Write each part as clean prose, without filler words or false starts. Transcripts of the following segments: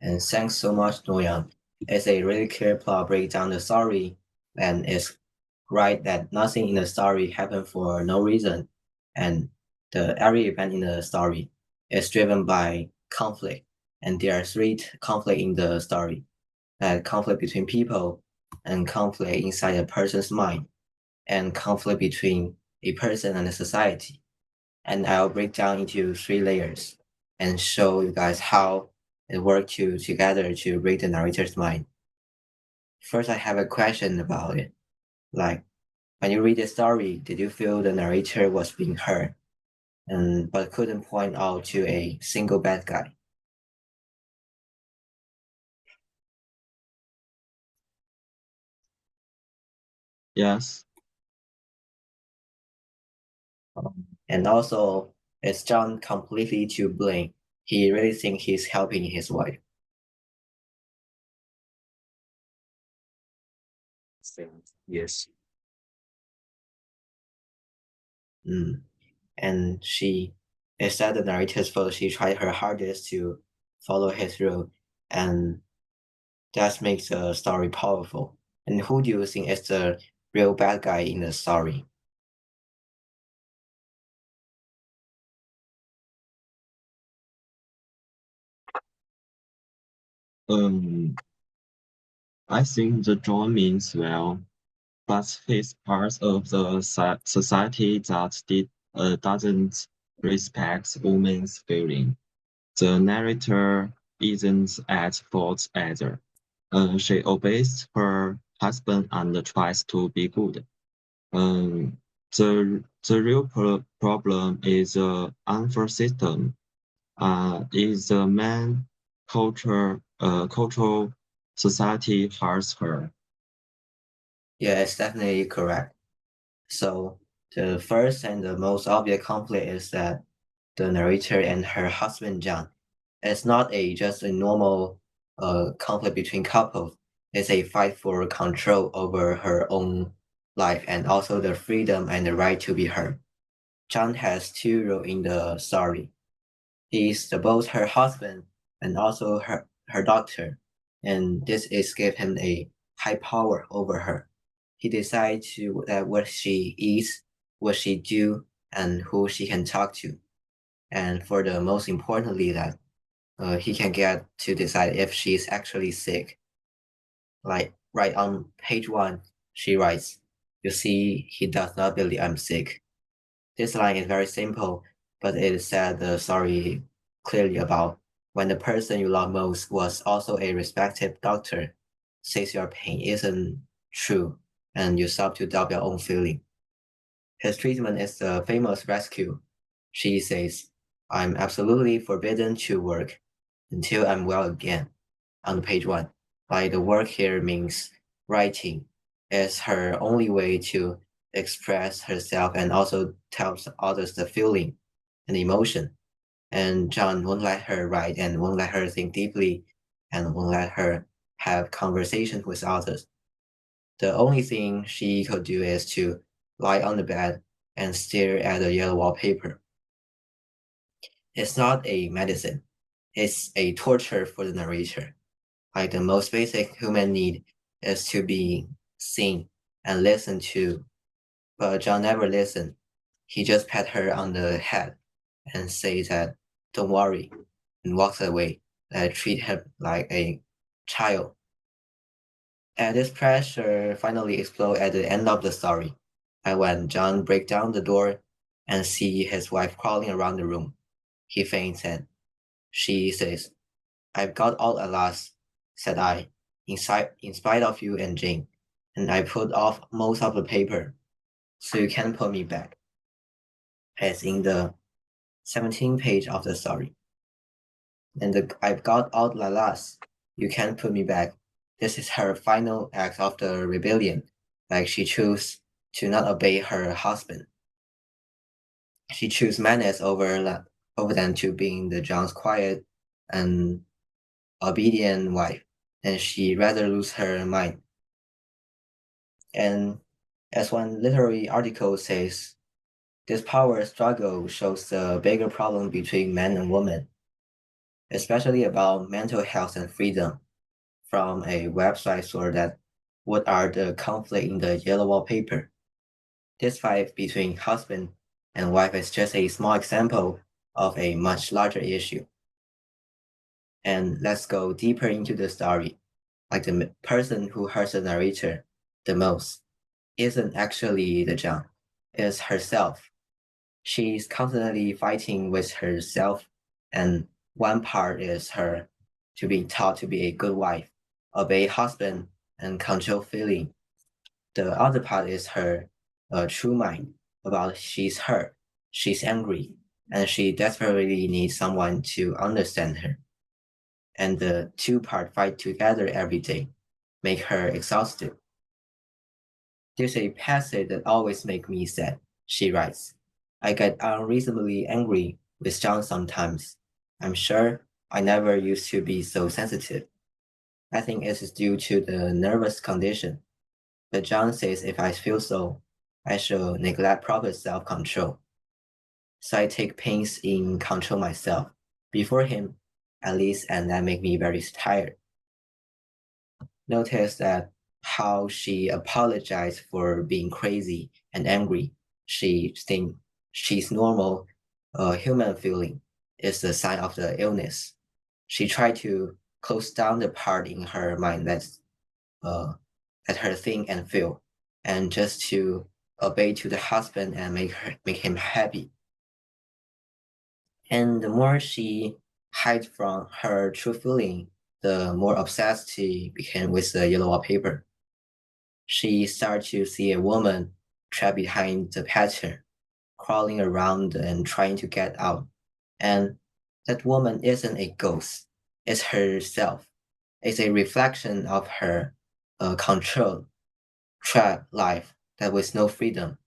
And thanks so much, Noyan. It's a really clear plot breakdown the story, and it's right that nothing in the story happened for no reason, and every event in the story is driven by conflict, and there are three conflict in the story: conflict between people, and conflict inside a person's mind, and conflict between a person and a society. And I'll break down into three layers and show you guys how it works together to read the narrator's mind. First, I have a question about it. Like, when you read the story, did you feel the narrator was being heard, but couldn't point out to a single bad guy? Yes. And also, is John completely to blame? He really thinks he's helping his wife. Yes. And she, instead the narrator's fault, she tried her hardest to follow his rule, and that makes the story powerful. And who do you think is the real bad guy in the story? I think the John means well, but he's part of the society that doesn't respect women's feeling. The narrator isn't at fault either. She obeys her husband and tries to be good. Um, the real problem is the unfair system. Is the man cultural society hurts her. Yeah, it's definitely correct. So the first and the most obvious conflict is that the narrator and her husband John. It's not just a normal conflict between couples. It's a fight for control over her own life and also the freedom and the right to be heard. John has two roles in the story. He's both her husband and also her doctor, and this is give him a high power over her. He decides to what she eats, what she do, and who she can talk to. And for the most importantly, that he can get to decide if she's actually sick. Like right on page 1, she writes, "You see, he does not believe I'm sick." This line is very simple, but it said the story clearly about when the person you love most was also a respected doctor, says your pain isn't true, and you stop to doubt your own feeling. His treatment is the famous rescue. She says, "I'm absolutely forbidden to work until I'm well again." On page 1. Like the work here means writing. It's her only way to express herself and also tells others the feeling and emotion. And John won't let her write and won't let her think deeply and won't let her have conversations with others. The only thing she could do is to lie on the bed and stare at the yellow wallpaper. It's not a medicine. It's a torture for the narrator. Like the most basic human need is to be seen and listened to. But John never listened. He just pat her on the head and says that, "Don't worry," and walks away and treat him like a child. And this pressure finally explodes at the end of the story. And when John breaks down the door and see his wife crawling around the room, he faints and she says, "I've got all at last," said I, in spite of you and Jane, "and I put off most of the paper, so you can put me back." As in the 17th page of the story. And "I've got all at last, you can put me back." This is her final act of the rebellion. Like she chose to not obey her husband. She chose madness over than to being the John's quiet and obedient wife, and she rather lose her mind. And as one literary article says, this power struggle shows the bigger problem between man and woman. especially about mental health and freedom, from a website source that what are the conflict in the yellow wallpaper. This fight between husband and wife is just a small example of a much larger issue. And let's go deeper into the story. Like the person who hurts the narrator the most isn't actually the John, it's herself. She's constantly fighting with herself, and one part is her to be taught to be a good wife, obey husband, and control feeling. The other part is her true mind about she's hurt, she's angry, and she desperately needs someone to understand her. And the two part fight together every day, make her exhausted. There's a passage that always makes me sad. She writes, I get unreasonably angry with John sometimes. I'm sure I never used to be so sensitive. I think it is due to the nervous condition. But John says if I feel so, I shall neglect proper self-control. So I take pains in control myself before him, at least, and that make me very tired. Notice that how she apologized for being crazy and angry. She think she's normal, human feeling is a sign of the illness. She tried to close down the part in her mind that's let her think and feel, and just to obey to the husband and make him happy. And the more she hid from her true feeling, the more obsessed she became with the yellow wallpaper. She started to see a woman trapped behind the pattern, crawling around and trying to get out. And that woman isn't a ghost, it's herself. It's a reflection of her control, trapped life that with no freedom.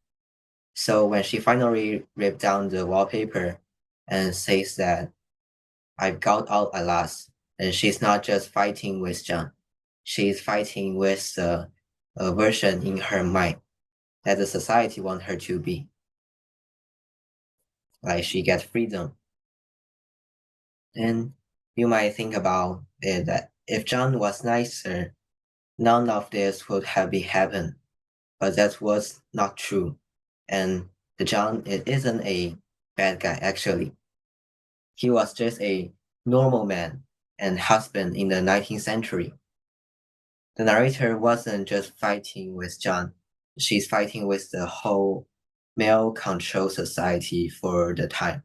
So when she finally ripped down the wallpaper and says that I've got out at last, and she's not just fighting with John, she's fighting with the version in her mind that the society want her to be. Like she gets freedom. And you might think about it that if John was nicer, none of this would have been happened. But that was not true. And the John it isn't a bad guy actually. He was just a normal man and husband in the 19th century. The narrator wasn't just fighting with John, she's fighting with the whole male control society for the time.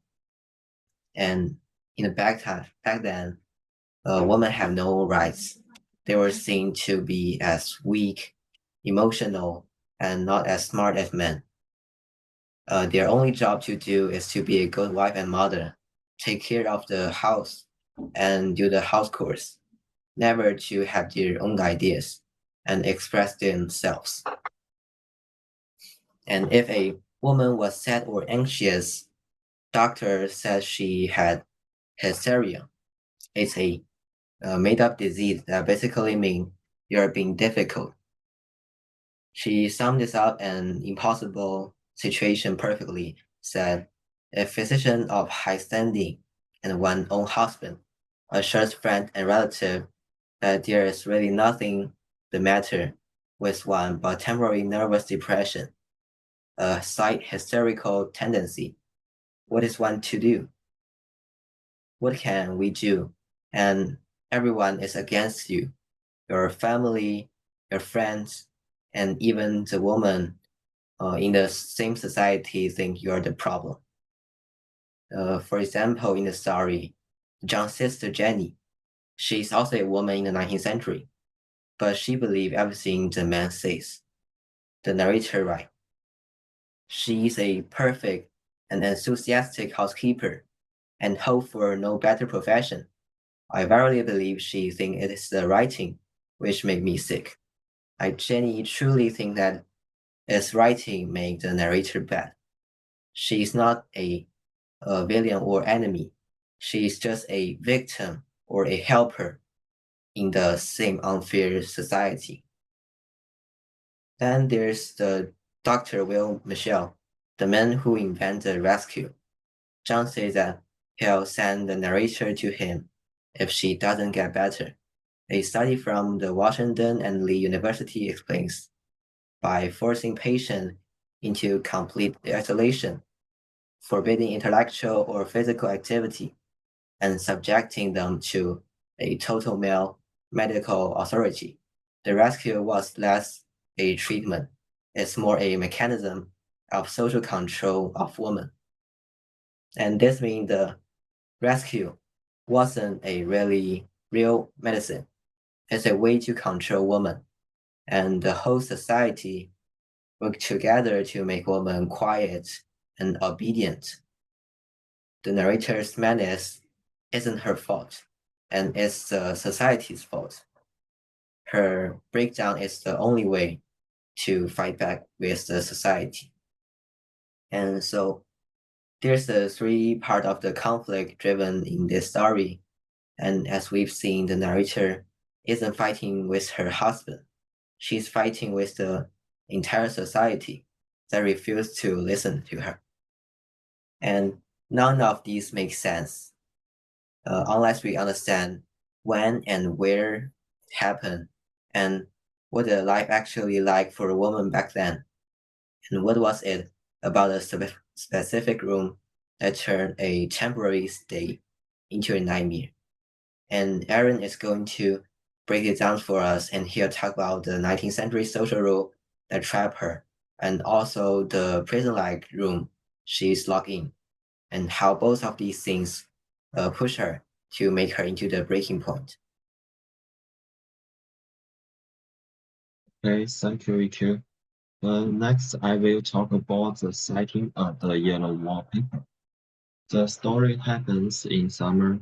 And in the back then, women have no rights. They were seen to be as weak, emotional, and not as smart as men. Their only job to do is to be a good wife and mother, take care of the house, and do the house chores, never to have their own ideas and express themselves. And if a woman was sad or anxious, doctor said she had hysteria. It's a made-up disease that basically means you're being difficult. She summed this up an impossible situation perfectly, said, a physician of high standing and one's own husband assures friend and relative that there is really nothing the matter with one but temporary nervous depression, a slight hysterical tendency. What is one to do? What can we do? And everyone is against you. Your family, your friends, and even the woman in the same society think you're the problem. For example, in the story, John's sister Jenny, she's also a woman in the 19th century, but she believes everything the man says. The narrator writes, she is a perfect and enthusiastic housekeeper and hope for no better profession. I verily believe she thinks it is the writing which make me sick. I genuinely truly think that its writing make the narrator bad. She is not a villain or enemy. She is just a victim or a helper in the same unfair society. Then there's the Dr. Will Michel, the man who invented rescue. John says that he'll send the narrator to him if she doesn't get better. A study from the Washington and Lee University explains by forcing patients into complete isolation, forbidding intellectual or physical activity, and subjecting them to a total male medical authority. The rescue was less a treatment, it's more a mechanism of social control of women. And this means the rescue wasn't a really real medicine. It's a way to control women, and the whole society work together to make women quiet and obedient. The narrator's madness isn't her fault, and it's the society's fault. Her breakdown is the only way to fight back with the society. And so there's the three part of the conflict driven in this story. And as we've seen, the narrator isn't fighting with her husband. She's fighting with the entire society that refused to listen to her. And none of these make sense unless we understand when and where it happened and what the life actually like for a woman back then. And what was it about a specific room that turned a temporary stay into a nightmare? And Aaron is going to break it down for us, and he'll talk about the 19th century social rule that trapped her, and also the prison-like room she's locked in, and how both of these things push her to make her into the breaking point. Okay, thank you, EQ. Next, I will talk about the setting of the yellow wallpaper. The story happens in summer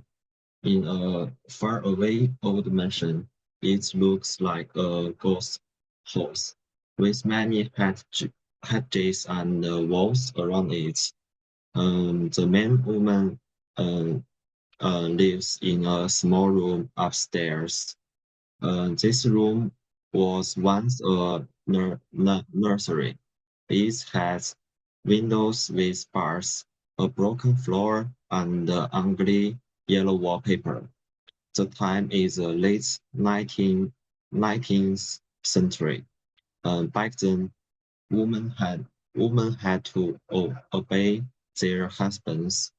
in a faraway old mansion. It looks like a ghost house with many hedges and walls around it. The main woman uh, lives in a small room upstairs. This room was once a nursery. It has windows with bars, a broken floor, and ugly yellow wallpaper. The time is the late 19th century. Back then, women had to obey their husbands.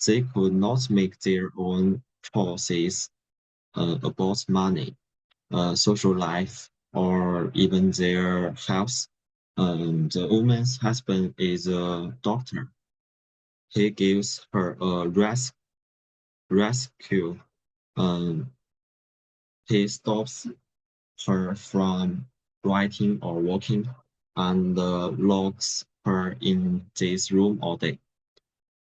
They could not make their own choices about money, social life, or even their health. The woman's husband is a doctor. He gives her a rescue. Um, he stops her from writing or walking and locks her in this room all day.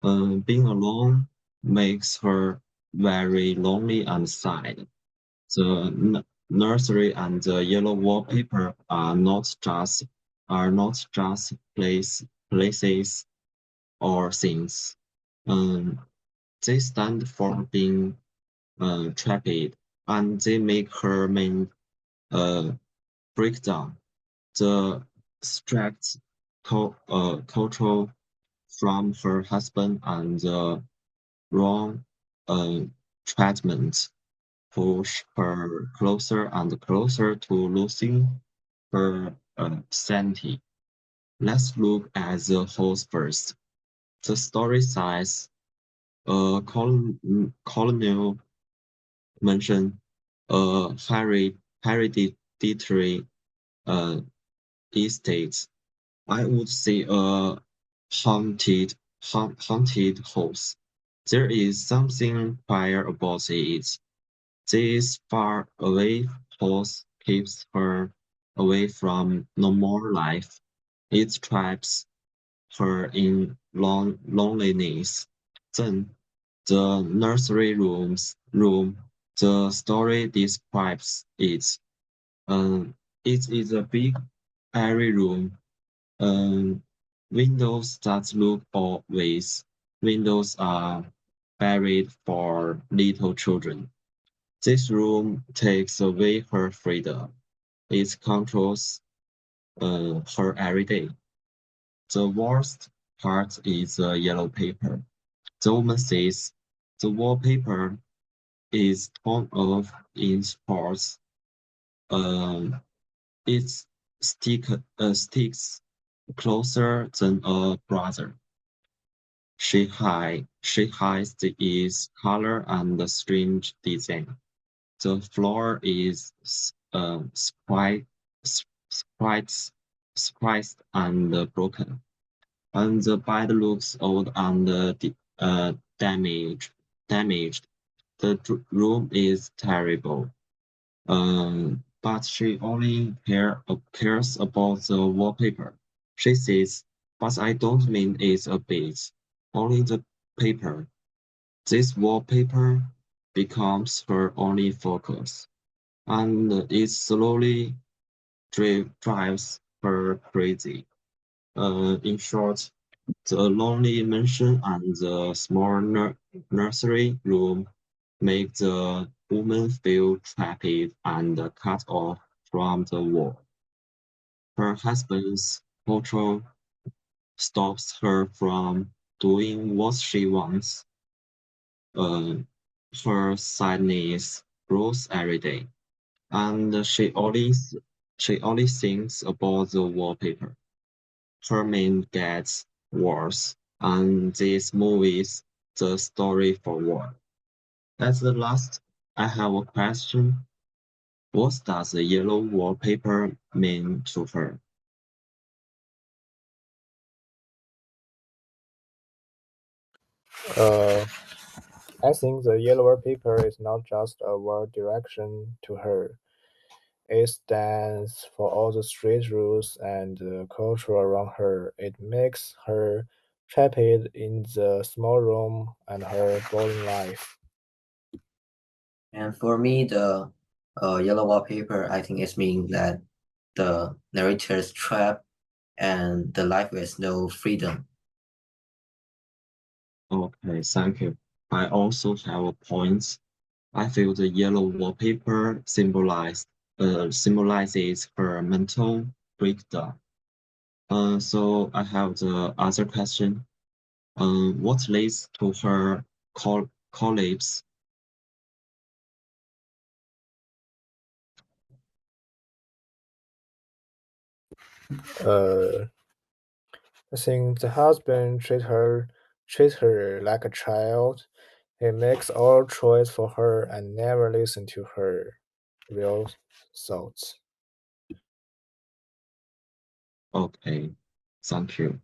Being alone makes her very lonely and sad. The nursery and the yellow wallpaper are not just places or things. Um, they stand for being trapped, and they make her main uh, breakdown. The strict control from her husband and the wrong uh, treatment push her closer and closer to losing her sanity. Let's look at the host first. The story says a colonial mentioned a hereditary uh, estate. I would say a haunted house. There is something prior about it. This far away house keeps her away from normal life. It traps her in loneliness. Then the nursery room, the story describes it. It is a big, airy room. Um, windows that look both ways. Windows are buried for little children. This room takes away her freedom. It controls her every day. The worst part is the yellow paper. The woman says the wallpaper is torn off in spots. Um, it sticks closer than a brother. She hides its color and the strange design. The floor is spiced, spiced and broken, and the bed looks old and damaged. Damaged. The room is terrible. But she only cares about the wallpaper. She says, but I don't mean it's a bit, only the paper. This wallpaper becomes her only focus, and it slowly drives her crazy. In short, the lonely mansion and the small nursery room make the woman feel trapped and cut off from the world. Her husband's control stops her from doing what she wants. Uh, her sadness grows every day, and she only thinks about the wallpaper. Her mind gets worse, and this movies the story forward. As the last, I have a question. What does the yellow wallpaper mean to her? Uh, I think the yellow paper is not just a word direction to her. It stands for all the street rules and the culture around her. It makes her trapped in the small room and her boring life. And for me, the yellow wallpaper, I think it means that the narrator's trap and the life with no freedom. Okay, thank you. I also have a point. I feel the yellow wallpaper symbolizes her mental breakdown. So I have the other question. What leads to her collapse? Uh, I think the husband treats her like a child. He makes all choice for her and never listen to her real thoughts. Okay, thank you.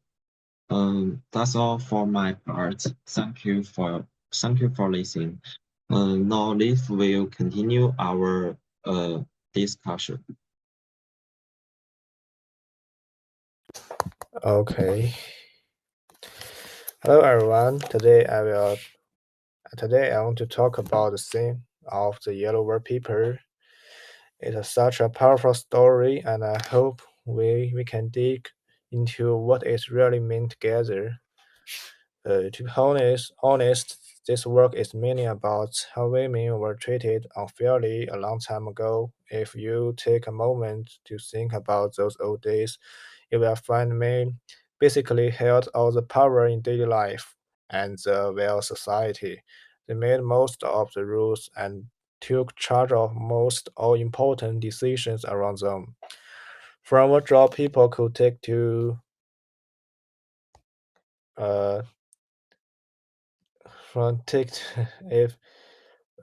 That's all for my part. Thank you for listening. Now Liv will continue our discussion. Okay. Hello everyone. Today I want to talk about the theme of the yellow wallpaper. It's such a powerful story, and I hope we can dig into what it really means together. To be honest, this work is mainly about how women were treated unfairly a long time ago. If you take a moment to think about those old days, you will find men basically held all the power in daily life and the well society. They made most of the rules and took charge of most all important decisions around them. From what job people could take to uh, from take if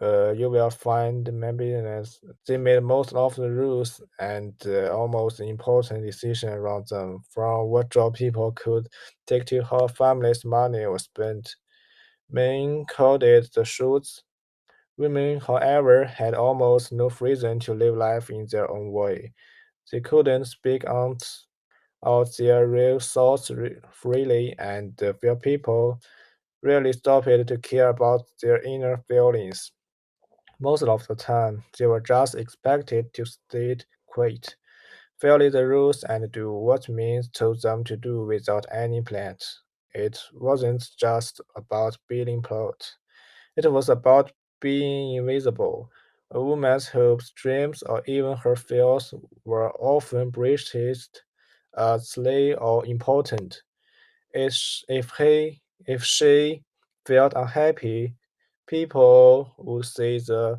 you will find members they made most of the rules and almost important decisions around them, from what job people could take to how families' money was spent. Men called it the shoots. Women, however, had almost no freedom to live life in their own way. They couldn't speak out their real thoughts freely, and few people really stopped to care about their inner feelings. Most of the time, they were just expected to stay quiet, follow the rules, and do what men told them to do without any plans. It wasn't just about being polite. It was about being invisible. A woman's hopes, dreams, or even her fears were often breached as slay or important. If she felt unhappy, people would say the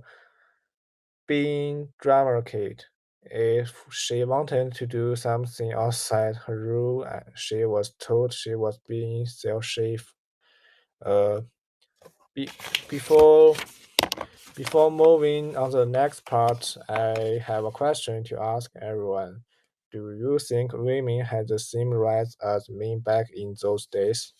being drama kid. If she wanted to do something outside her rule and she was told she was being self-safe. Uh, be, before before moving on to the next part, I have a question to ask everyone. Do you think women had the same rights as men back in those days?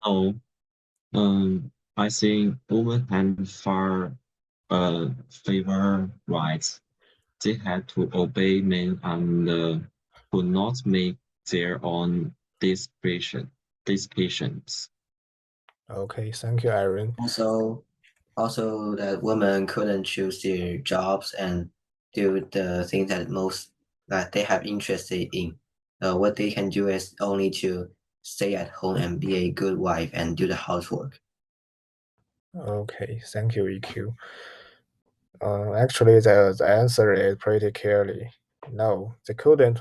No, I think women had far favor rights. They had to obey men and could not make their own decisions. Okay, thank you, Aaron. Also that women couldn't choose their jobs and do the things that they have interested in. What they can do is only to stay at home and be a good wife and do the housework. Okay, thank you, EQ. Actually, the answer is pretty clearly no. They couldn't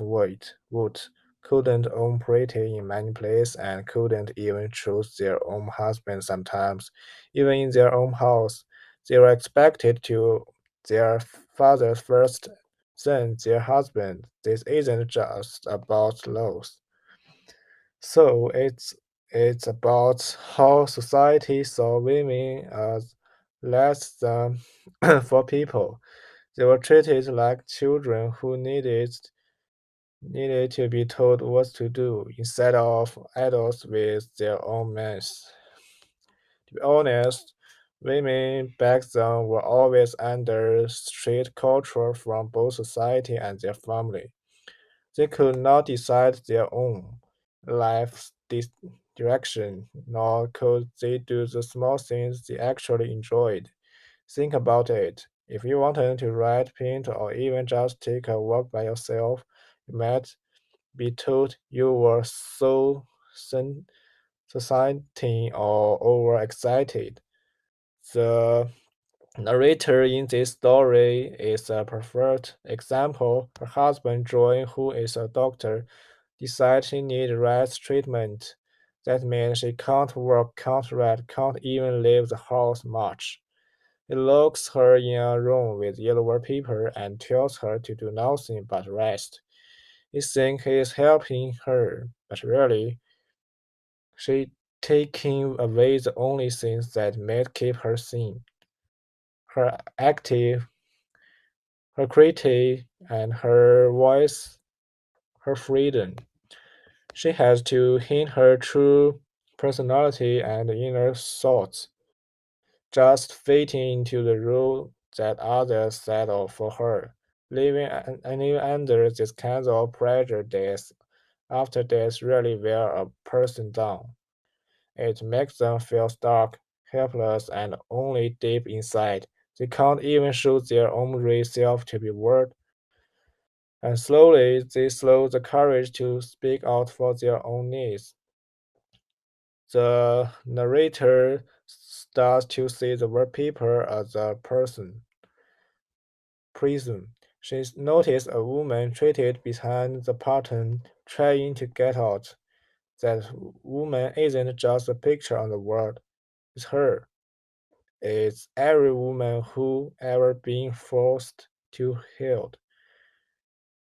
couldn't own property in many places, and couldn't even choose their own husband sometimes. Even in their own house, they were expected to their father's first, then their husband. This isn't just about laws. So it's about how society saw women as less than for people. They were treated like children who needed to be told what to do instead of adults with their own minds. To be honest, women back then were always under strict control from both society and their family. They could not decide their own life direction, nor could they do the small things they actually enjoyed. Think about it. If you wanted to write, paint, or even just take a walk by yourself, you might be told you were so society or overexcited. The narrator in this story is a perfect example. Her husband, Joy, who is a doctor, decides she needs rest treatment. That means she can't work, can't read, can't even leave the house much. He locks her in a room with yellow wallpaper and tells her to do nothing but rest. He thinks he is helping her, but really, she taking away the only things that might keep her sane. Her active, her creativity, and her voice, her freedom. She has to hint her true personality and inner thoughts, just fitting into the role that others set up for her. Living under this kind of pressure days after days really wear a person down. It makes them feel stuck, helpless, and only deep inside. They can't even show their own real self to be worth, and slowly they lose the courage to speak out for their own needs. The narrator starts to see the wallpaper as a prison. She noticed a woman treated behind the curtain, trying to get out. That woman isn't just a picture on the wall, it's her. It's every woman who ever been forced to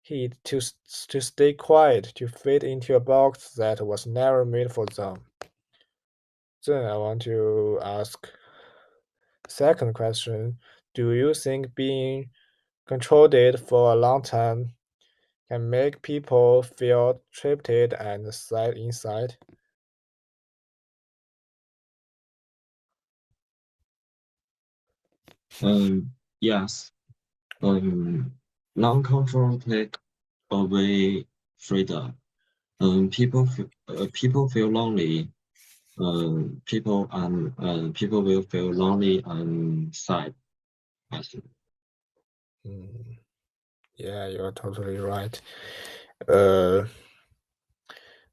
to stay quiet, to fit into a box that was never made for them. Then I want to ask second question. Do you think being controlled for a long time can make people feel trapped and sad inside? Yes, non-comfort take away freedom. People feel lonely. People will feel lonely and sad. I think. Mm, yeah, you're totally right. Uh,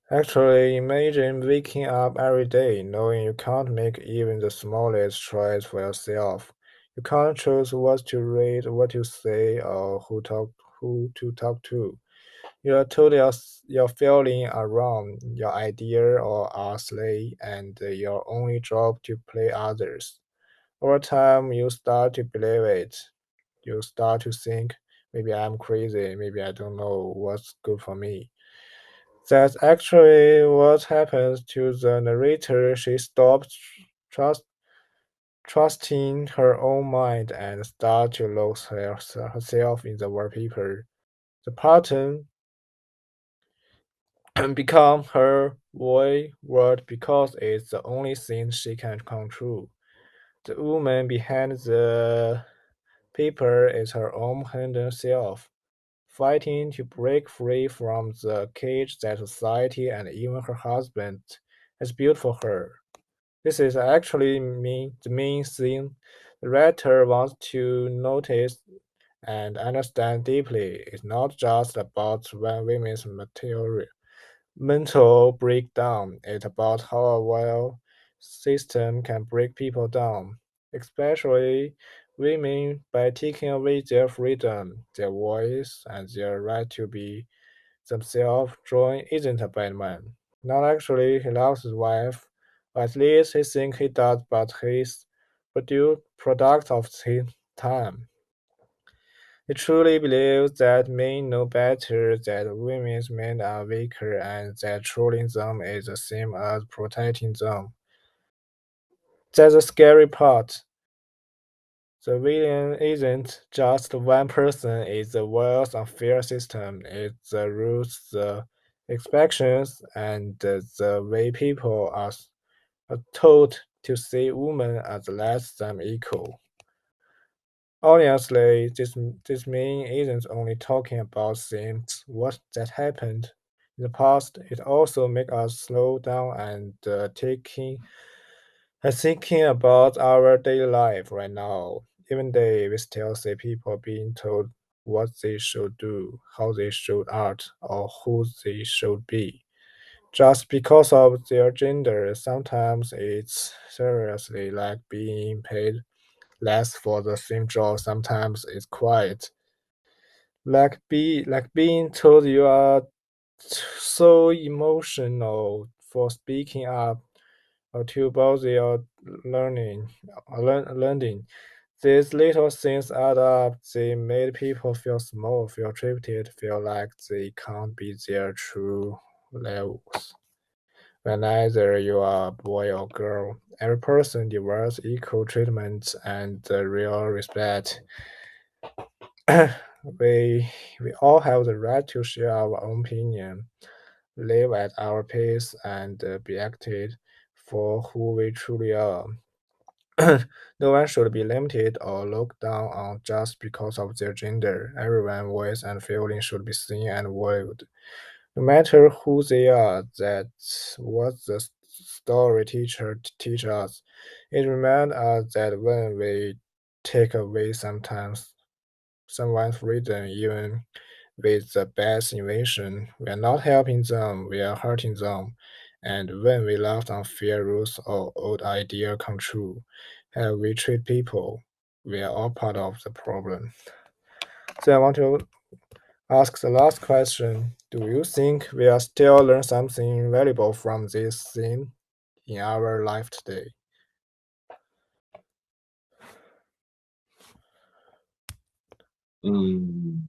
Actually, imagine waking up every day knowing you can't make even the smallest choice for yourself. You can't choose what to read, what to say, or who to talk to. You're told your feeling are wrong, your idea or are silly, and your only job to play others. Over time, you start to believe it. You start to think, maybe I'm crazy, maybe I don't know what's good for me. That's actually what happens to the narrator. She stops trust, trusting her own mind and starts to lose herself in the wallpaper. The pattern become her boy word because it's the only thing she can control. The woman behind the paper is her own hidden self, fighting to break free from the cage that society and even her husband has built for her. This is actually the main thing the writer wants to notice and understand deeply. It's not just about one women's mental breakdown. It's about how a well system can break people down, especially women, by taking away their freedom, their voice, and their right to be themselves. John isn't a bad man. Not actually, he loves his wife. Or at least he thinks he does, but he's product of his time. He truly believes that men know better, that women's men are weaker, and that trolling them is the same as protecting them. That's the scary part. The villain isn't just one person, it's the world's unfair system. It's the rules, the expectations, and the way people are told to see women as less than equal. Honestly, this mean isn't only talking about things what that happened in the past. It also makes us slow down and thinking about our daily life right now. Even though we still see people being told what they should do, how they should act, or who they should be, just because of their gender. Sometimes it's seriously like being paid less for the same job. Sometimes it's quiet, like being told you are so emotional for speaking up or too busy or learning. These little things add up. They made people feel small, feel treated, feel like they can't be their true levels. When either you are a boy or girl, every person deserves equal treatment and real respect. we we all have the right to share our own opinion, live at our pace, and be acted for who we truly are. No one should be limited or looked down on just because of their gender. Everyone's voice and feeling should be seen and valued. No matter who they are, that's what the story teacher teach us. It reminds us that when we take away sometimes someone's freedom, even with the best invention, we are not helping them, we are hurting them. And when we let unfair rules or old idea control how we treat people, we are all part of the problem. So I want to ask the last question. Do you think we are still learn something valuable from this scene in our life today? Um,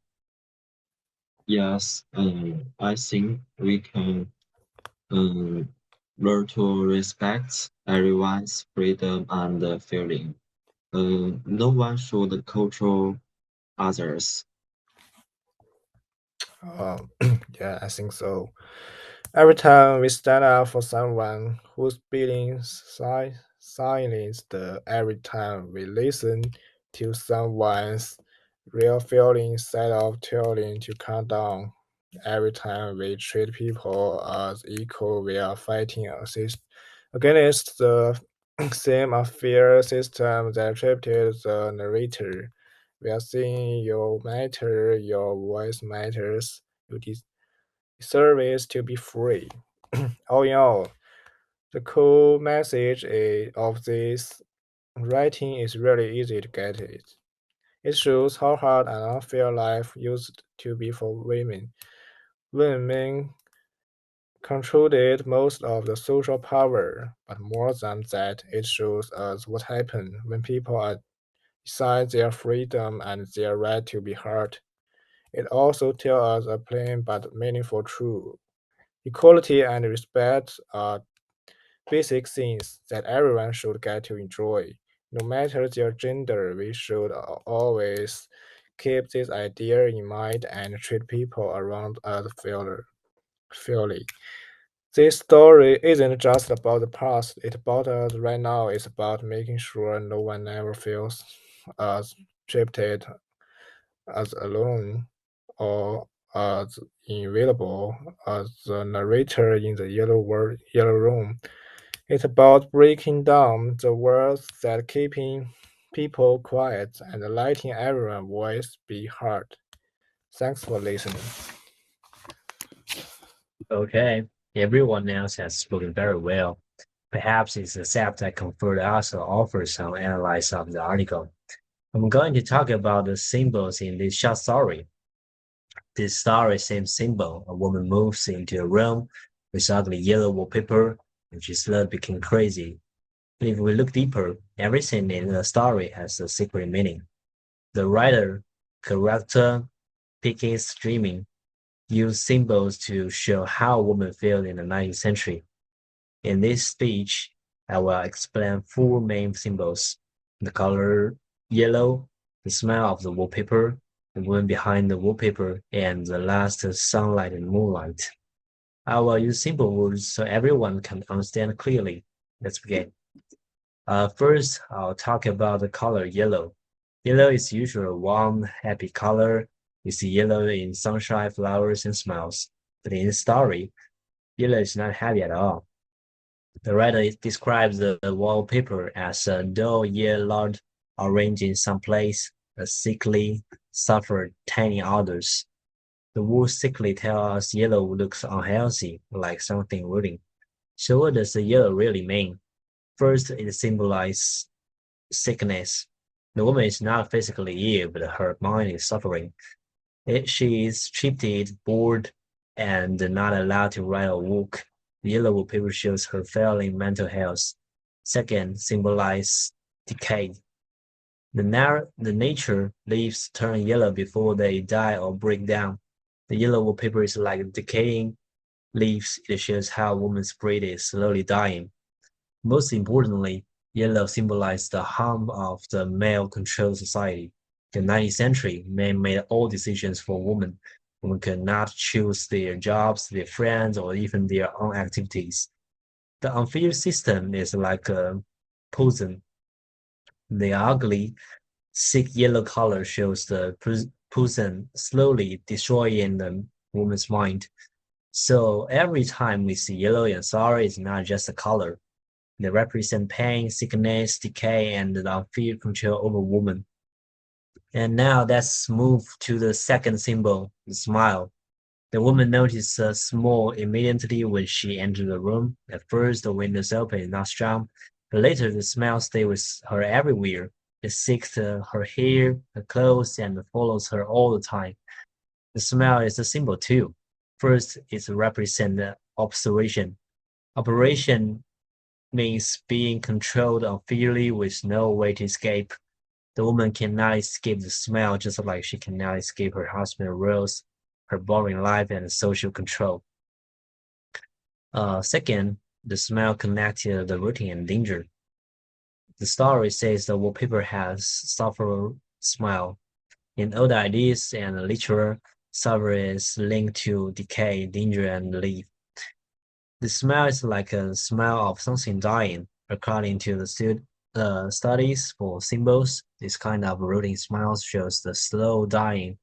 yes, I think we can um, learn to respect everyone's freedom and feeling. No one should control others. Um, yeah, I think so. Every time we stand up for someone who's being silenced, every time we listen to someone's real feelings instead of telling to calm down, every time we treat people as equal, we are fighting against the same unfair system that treated the narrator. We are saying you matter, your voice matters, you service to be free. All in all, the cool message of this writing is really easy to get it. It shows how hard and unfair life used to be for women. Women controlled most of the social power, but more than that, it shows us what happens when people are beside their freedom and their right to be heard. It also tells us a plain but meaningful truth. Equality and respect are basic things that everyone should get to enjoy. No matter their gender, we should always keep this idea in mind and treat people around us fairly. This story isn't just about the past, it's about us right now. It's about making sure no one ever feels as treated as alone or as invisible as the narrator in the yellow room. It's about breaking down the walls that keeping people quiet and letting everyone's voice be heard. Thanks for listening. Okay, everyone else has spoken very well. Perhaps it's the Sap that Comfort also offers some analysis of the article. I'm going to talk about the symbols in this short story. This story seems simple. A woman moves into a room with ugly yellow wallpaper, and she slowly becomes crazy. But if we look deeper, everything in the story has a secret meaning. The writer, character, Pickett's dreaming, used symbols to show how women felt in the 19th century. In this speech, I will explain four main symbols: the color yellow, the smell of the wallpaper, the woman behind the wallpaper, and the last sunlight and moonlight. I will use simple words so everyone can understand clearly. Let's begin. First, I'll talk about the color yellow. Yellow is usually a warm, happy color. You see yellow in sunshine, flowers, and smiles. But in the story, yellow is not happy at all. The writer describes the wallpaper as a dull yellow orange in some place, a sickly, suffered tan in others. The word sickly tells us yellow looks unhealthy, like something rotting. So what does the yellow really mean? First, it symbolizes sickness. The woman is not physically ill, but her mind is suffering. She is cheated, bored, and not allowed to write or walk. The yellow wallpaper shows her failing mental health. Second, symbolize decay. The nature leaves turn yellow before they die or break down. The yellow wallpaper is like decaying leaves. It shows how woman's breed is slowly dying. Most importantly, yellow symbolized the harm of the male-controlled society. In the 19th century, men made all decisions for women. Women could not choose their jobs, their friends, or even their own activities. The unfair system is like a poison. The ugly, sick yellow color shows the poison slowly destroying the woman's mind. So every time we see yellow in sorry, it's not just a color. They represent pain, sickness, decay, and the unfair control over woman. And now let's move to the second symbol, the smile. The woman noticed a small immediately when she entered the room. At first, the windows open and not strong, but later the smile stayed with her everywhere. It seeks her hair, her clothes, and follows her all the time. The smile is a symbol too. First, it represents observation. Operation means being controlled unfairly with no way to escape. The woman cannot escape the smell just like she cannot escape her husband's rules, her boring life, and social control. Second, the smell connected the routine and danger. The story says the wallpaper has sulfur smell. In old ideas and literature, sulfur is linked to decay, danger, and leaf. The smell is like a smell of something dying. According to the studies for symbols, this kind of rotting smell shows the slow dying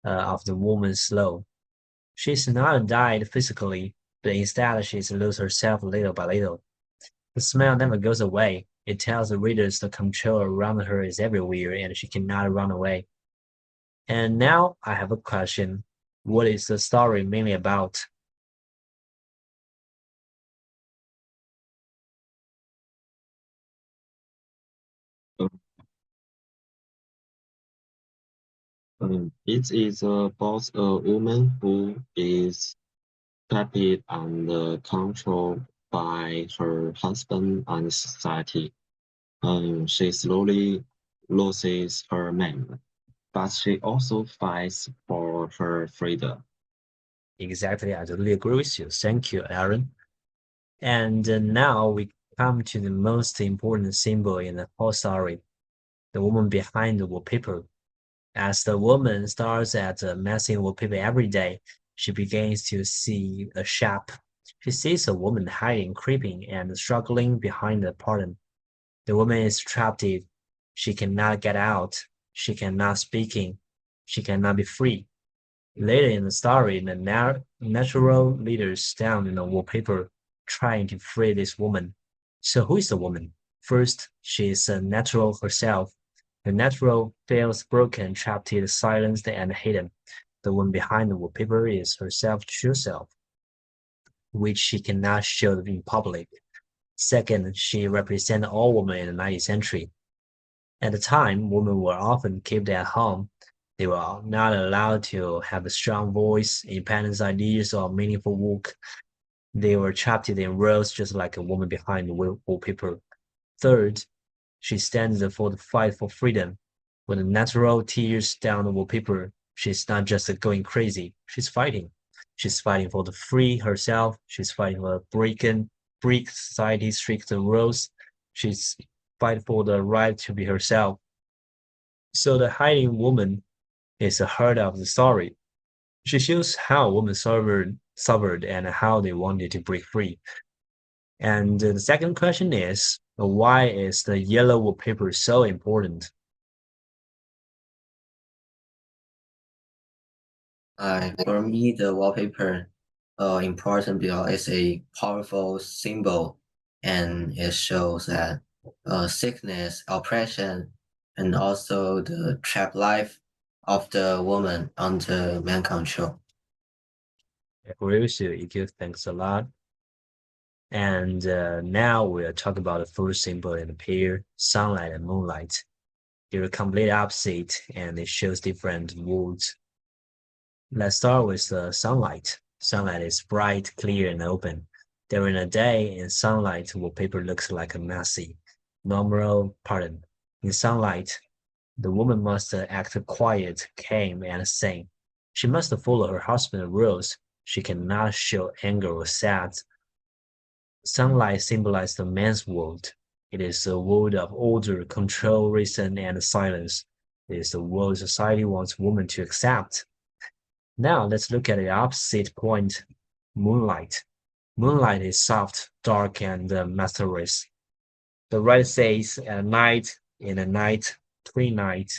of the woman's soul. She's not died physically, but instead she's lose herself little by little. The smell never goes away. It tells the readers the control around her is everywhere and she cannot run away. And now I have a question. What is the story mainly about? It is about a woman who is trapped and controlled by her husband and society. She slowly loses her man, but she also fights for her freedom. Exactly, I totally agree with you. Thank you, Aaron. And now we come to the most important symbol in the whole story, the woman behind the wallpaper. As the woman starts at messing wallpaper every day, she begins to see a shape. She sees a woman hiding, creeping, and struggling behind the pattern. The woman is trapped. She cannot get out. She cannot speaking. She cannot be free. Later in the story, the natural leaders down in the wallpaper trying to free this woman. So who is the woman? First, she is a natural herself. The natural feels broken, trapped, silenced, and hidden. The one behind the wallpaper is herself true self, which she cannot show in public. Second, she represents all women in the 19th century. At the time, women were often kept at home. They were not allowed to have a strong voice, independent ideas, or meaningful work. They were trapped in roles just like a woman behind the wallpaper. Third, she stands for the fight for freedom. When the natural tears down the wallpaper, she's not just going crazy. She's fighting. She's fighting for the free herself. She's fighting for break society's strict rules. She's fighting for the right to be herself. So the hiding woman is the heart of the story. She shows how women suffered and how they wanted to break free. And the second question is, why is the yellow wallpaper so important? For me, the wallpaper important because it's a powerful symbol and it shows that sickness, oppression, and also the trapped life of the woman under man control. I agree with you, EQ. Thanks a lot. And now we'll talk about the first symbol in the pair, sunlight and moonlight. They're complete opposite and it shows different moods. Let's start with the sunlight. Sunlight is bright, clear, and open. During the day, in sunlight, wallpaper looks like a messy, normal pattern. In sunlight, the woman must act quiet, calm, and sane. She must follow her husband's rules. She cannot show anger or sad. Sunlight symbolizes the man's world. It is a world of order, control, reason, and silence. It is the world society wants women to accept. Now let's look at the opposite point, moonlight. Moonlight is soft, dark, and mysterious. The right says at night, in the night, twilight,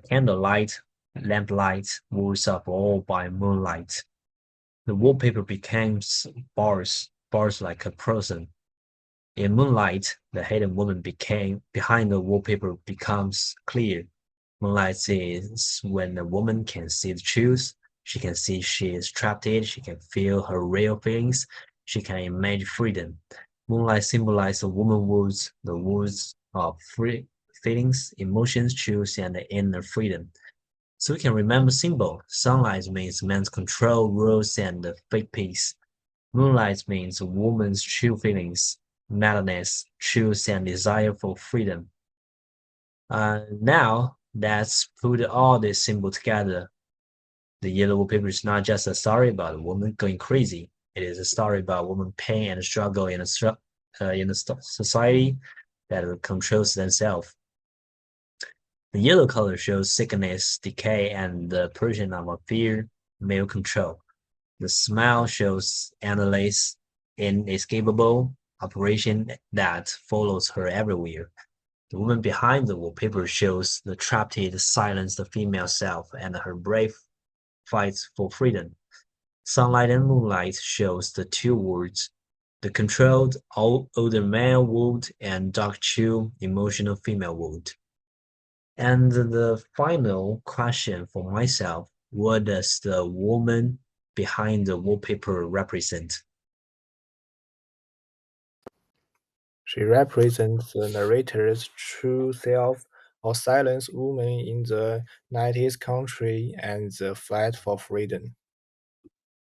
candlelight, lamplight, words of all by moonlight. The wallpaper becomes bars like a person. In moonlight, the hidden woman behind the wallpaper becomes clear. Moonlight is when the woman can see the truth. She can see she is trapped in. She can feel her real feelings. She can imagine freedom. Moonlight symbolizes the woman's words, the words of free feelings, emotions, truth, and the inner freedom. So we can remember symbol. Sunlight means man's control, rules, and the fake peace. Moonlight means a woman's true feelings, madness, truth, and desire for freedom. Now, let's put all this symbol together. The yellow wallpaper is not just a story about a woman going crazy. It is a story about woman pain and struggle in a society that controls themselves. The yellow color shows sickness, decay, and the Persian of fear, male control. The smile shows endless, inescapable operation that follows her everywhere. The woman behind the wallpaper shows the trapped, silenced female self and her brave fights for freedom. Sunlight and moonlight shows the two worlds, the controlled older male world and dark, true, emotional female world. And the final question for myself, what does the woman behind the wallpaper represent? She represents the narrator's true self, or silence women in the 90s country and the fight for freedom.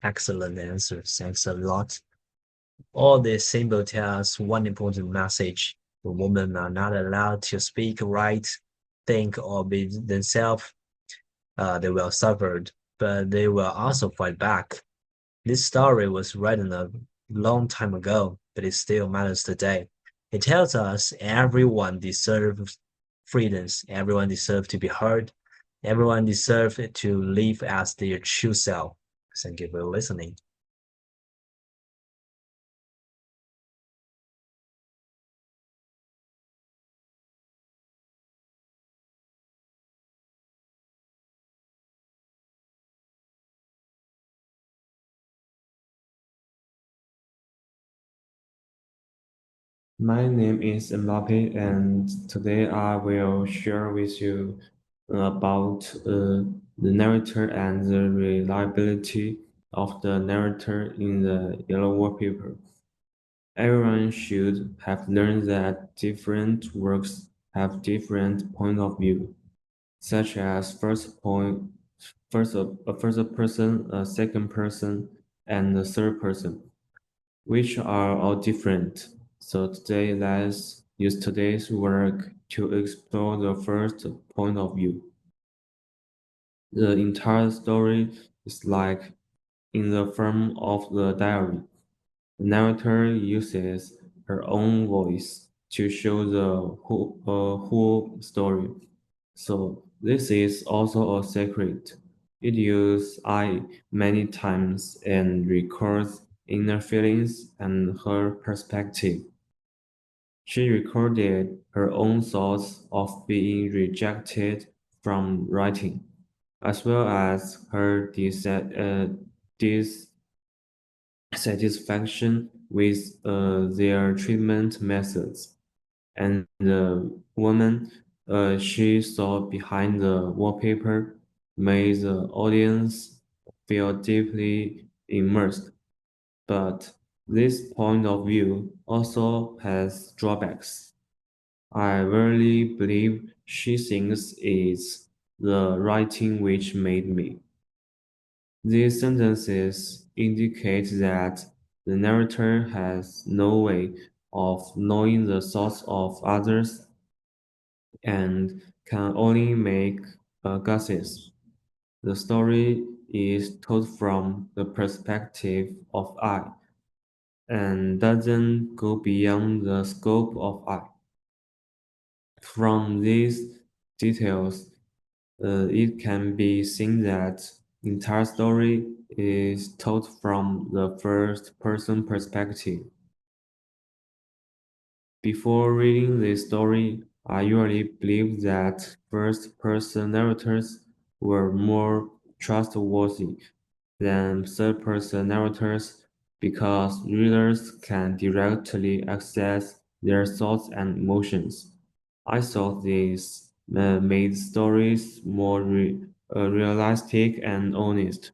Excellent answer. Thanks a lot. All these symbols tell us one important message. The women are not allowed to speak, write, think, or be themselves. They will suffer, but they will also fight back. This story was written a long time ago, but it still matters today. It tells us everyone deserves freedoms, everyone deserves to be heard, everyone deserves to live as their true self. Thank you for listening. My name is Mbappe, and today I will share with you about the narrator and the reliability of the narrator in the yellow wallpaper. Everyone should have learned that different works have different point of view, such as first person, a second person, and a third person, which are all different. So today, let's use today's work to explore the first point of view. The entire story is like in the form of the diary. The narrator uses her own voice to show the whole story. So this is also a secret. It uses I many times and records inner feelings and her perspective. She recorded her own thoughts of being rejected from writing, as well as her dissatisfaction with their treatment methods. And the woman she saw behind the wallpaper made the audience feel deeply immersed. But this point of view also has drawbacks. I really believe she thinks it's the writing which made me. These sentences indicate that the narrator has no way of knowing the thoughts of others and can only make guesses. The story is told from the perspective of I and doesn't go beyond the scope of I. From these details, it can be seen that the entire story is told from the first person perspective. Before reading this story, I usually believed that first person narrators were more trustworthy than third person narrators because readers can directly access their thoughts and emotions. I thought this made stories more realistic and honest.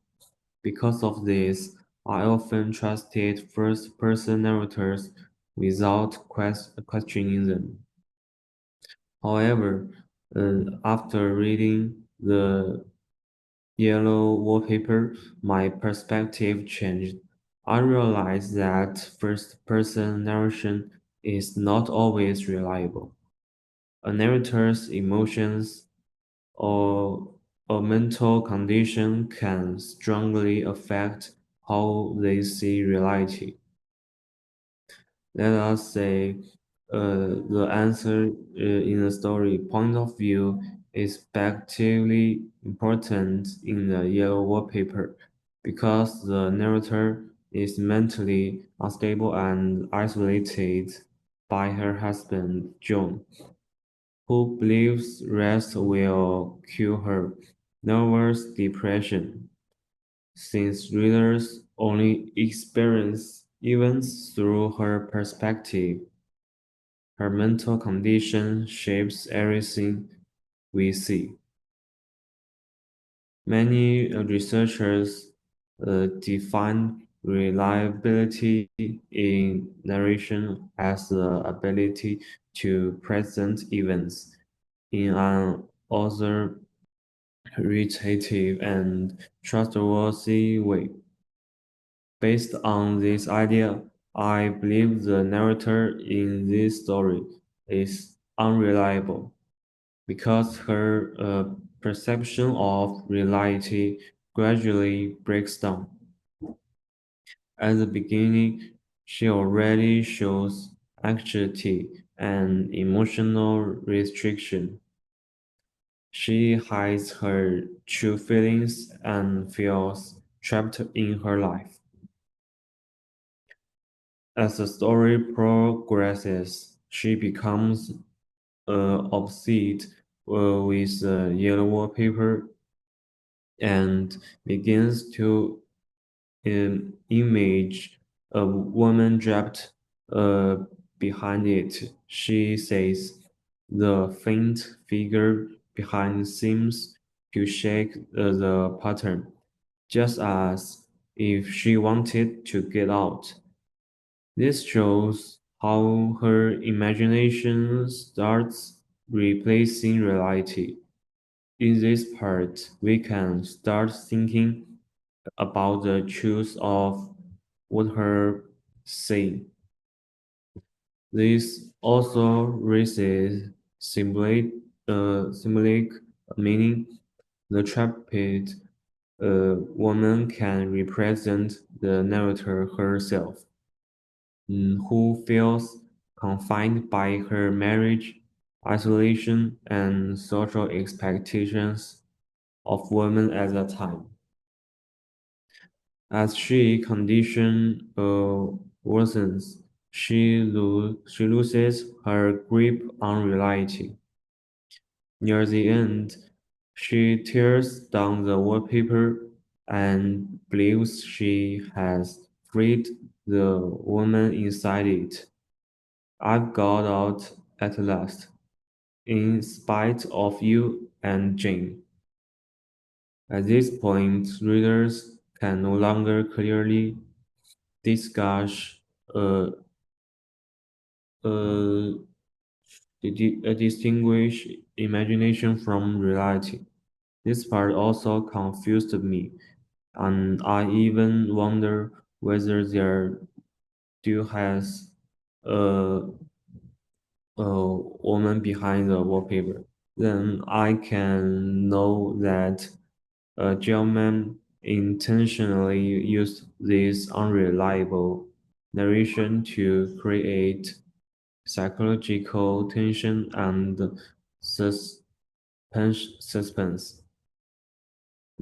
Because of this, I often trusted first person narrators without questioning them. However, after reading the yellow wallpaper, my perspective changed. I realized that first person narration is not always reliable. A narrator's emotions or a mental condition can strongly affect how they see reality. Let us say the answer in the story point of view is particularly important in the yellow wallpaper because the narrator is mentally unstable and isolated by her husband John, who believes rest will cure her nervous depression. Since readers only experience events through her perspective, her mental condition shapes everything we see. Many researchers define reliability in narration as the ability to present events in an authoritative and trustworthy way. Based on this idea, I believe the narrator in this story is unreliable because her perception of reality gradually breaks down. At the beginning, she already shows anxiety and emotional restriction. She hides her true feelings and feels trapped in her life. As the story progresses, she becomes obsessed with the yellow wallpaper and begins to image a woman draped uh, behind it. She says the faint figure behind seems to shake the pattern, just as if she wanted to get out. This shows how her imagination starts replacing reality. In this part, we can start thinking about the truth of what her saying. This also raises symbolic meaning. The trapped woman can represent the narrator herself, who feels confined by her marriage, isolation, and social expectations of women at that time. As she condition worsens, she loses her grip on reality. Near the end, she tears down the wallpaper and believes she has freed the woman inside it. I've got out at last, in spite of you and Jane. At this point, readers can no longer clearly discuss uh, uh, distinguish imagination from reality. This part also confused me, and I even wonder whether there still has a, a woman behind the wallpaper. Then I can know that Gelman intentionally used this unreliable narration to create psychological tension and suspense.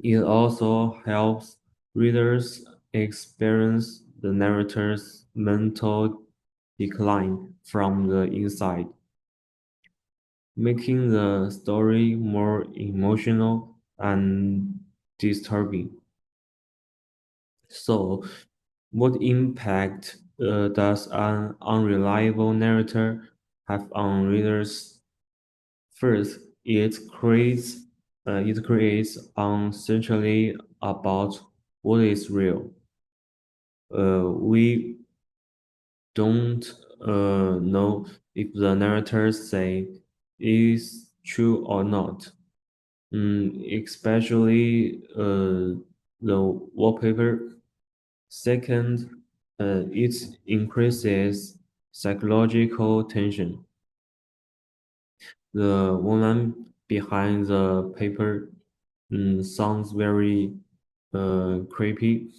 It also helps readers experience the narrator's mental decline from the inside, making the story more emotional and disturbing. So, what impact does an unreliable narrator have on readers? First, it creates uncertainty about what is real. We don't know if the narrators say is true or not. Especially the wallpaper. Second, it increases psychological tension. The woman behind the paper sounds very creepy,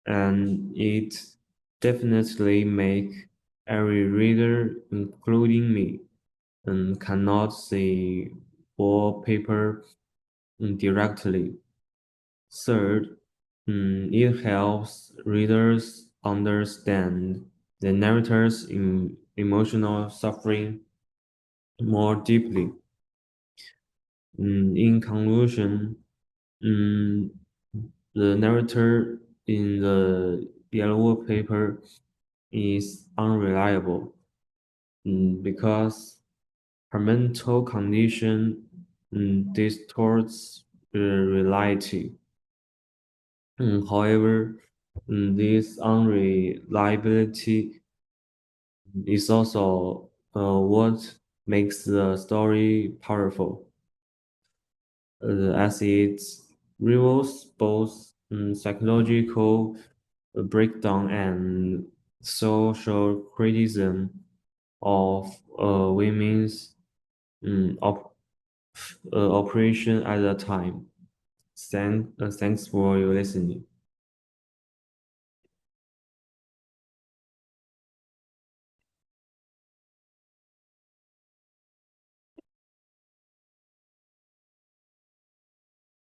and it definitely make every reader, including me, cannot see wallpaper directly. Third, it helps readers understand the narrator's emotional suffering more deeply. In conclusion, mm, the narrator in the yellow paper is unreliable because her mental condition distorts reality. However, this unreliability is also what makes the story powerful, as it reveals both psychological breakdown and social criticism of women's operation at the time. Thanks for your listening.